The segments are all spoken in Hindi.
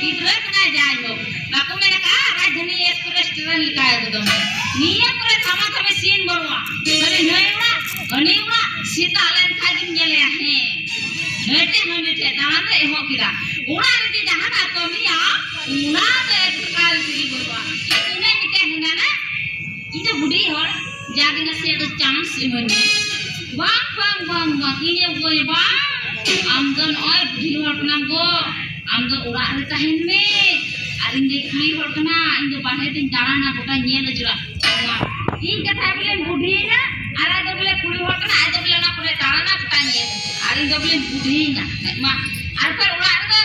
गिद्रा कना जाय हो बाको मेना का राजधानी रेस्टोरेंट लिखा है एकदम निया पूरा थामा थामे सीन बरुआ खाली नयवा अनिवा सीता लाइन खादिन गेले है नेटे हमेटे दाना एहो किरा उड़ा रे जहां का कमिया उड़ा ते काल की बरुआ इने निके हिना ना इने बुढ़ी हर जादिना से तो chance इमने bang ini boy bang amdan oi buhi hor kana go amdan ura re tahin me arin de kuli hor kana indo bahe tin darana gota nyel jura in katha bole budhi na ara do bole kuli hor kana ai do bole na pore darana gota nyel arin do bole budhi na ma ar par ura re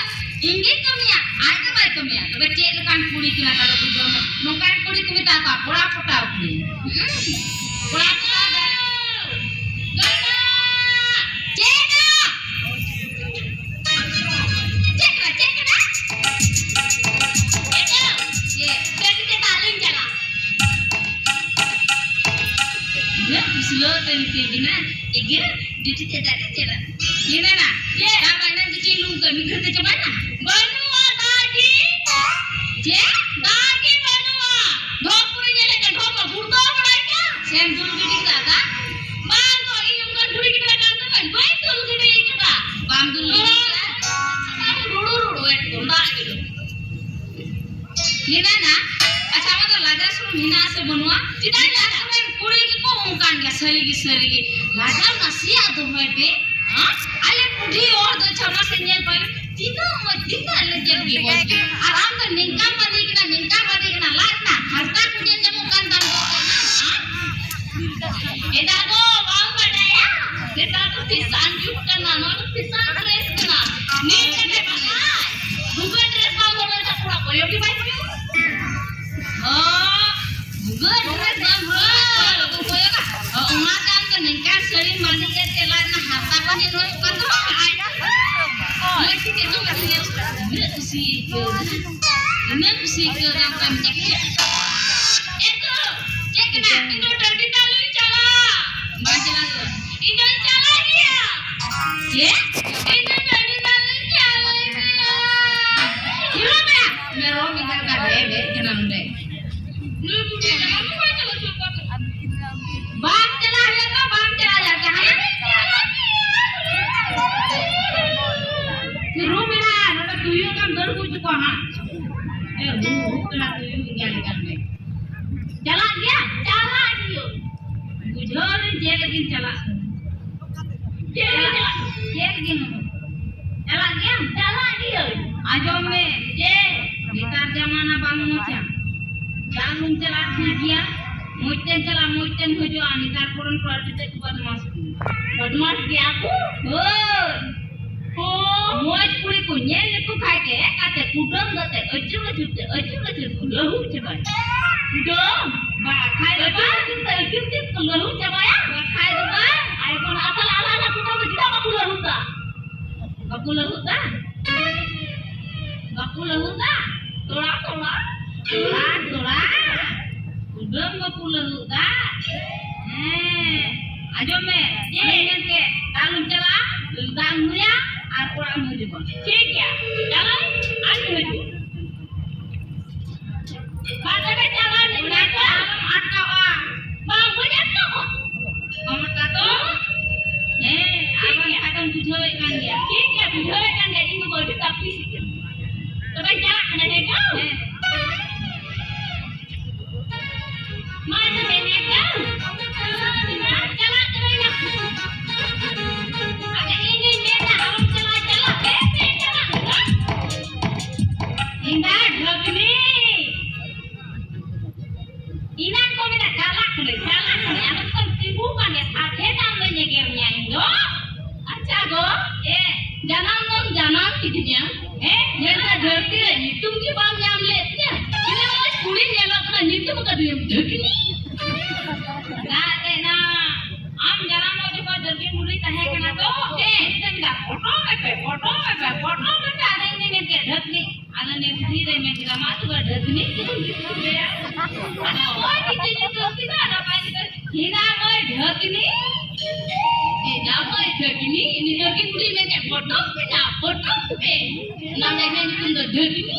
inggit kamiya ai do bai kamiya tobe cek lekan kuli kina karo bujo nokan kuli kami ta ka pora pota kuli pora pota slow dan kegina egir diti ceda gina na ye apa nan diti lu ke mikir te coba na banua daji je daji banua dhopur jele ka dhopur burdo bada kya sen dulu gidi daga man ko ini bukan dulu gidi daga kan baik dulu gidi kita bam dulu gidi rudu et tonda gitu gina na acha ma to laga suru mina se banua tidak ada kan ya seri laga nasi ado hoite ha ale budhi और दो छमा सेंजल पर तीनो ले जब भी बोल आराम से निंका मदे किना लागना हरता कुजे जमो kan dan ha एदा गो वाव बडाया एदा तो पिसान जुट करना न पिसान ड्रेस करना नी कटे बना दुगो ड्रेस का बोलो तो पूरा कोयो की भाई ओ दुगो ड्रेस का बोलो कोयो का उमा काम तो निंका सरी मनी के तेला ना हाथा बने नो कतो आय लेकिन के तो करिए ने खुशी के दाम काम देखिए एतो चेकना इनो डरती तालु चला मा चला इनो चला गया ये इनो डरती तालु चला गया हिरो मेरा मिला का दे के नाम दे नु बुढ़ी ना को चला बाप चला है तो बाप चला जाता है फिर रो मेरा ना तू यो काम दर कुछ को हां ए रू कला तू यो क्या करने चला दियो बुझो नहीं जे लेकिन चला दियो आजो में जे नितार जमाना बांग मोचा जालुन चला गया मोइटेन होजो आनी तारपरन पार्टीते बदमाश गया को ओ मोज पुरी को नेल को खाके काते कुटम गते अजु लहु चबा कुटम बा खाय बा चिंता चिंता लहु चबाया बा खाय बा आई कोन असल आला कुटम जिदा बाकु लहु ता तोड़ा उधर बाकु लहु ता आजो में ये के तालुम चला दाम मुया और कोड़ा मुजी बन ठीक है चलो आज में बात में चला नहीं का अटका बांग बजा तो हम का तो आगन बुझोए कान गया ठीक है बुझोए कान गया इनको बोल का पीस के तो भाई चला खाना है का मार दे ने का चला करेगा अरे इन्हें मेरा हम चला इंदा ढगनी इना को मेरा चला करे अगर तो तिबू काने साथे दाम लेने गेरnya इndo अच्छा गो ए जानम किदिया नेला धरती रे नितुम की बाम नाम लेते इने मत कुड़ी नेला का नितुम का ढगनी ना आम जानम जो को जल्दी मुड़ी कहे कना तो इतना फोटो में आने ने के ढगनी आने ने धीरे में जरा मात को ढगनी ओए कितनी तो सीधा ना पाई हिना में ढगनी Nama Dhagini, ini lagi budi make foto pe. Nama ini pun Dhagini.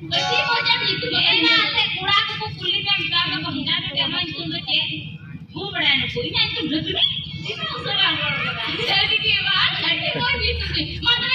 Pasti macam itu. Enak le kurang aku kulit yang kita mau menghina tu nama itu tu je. Mu berani kulit yang itu Dhagini. Itu orang orang. Jadi kewan, nanti mau itu tu. Mana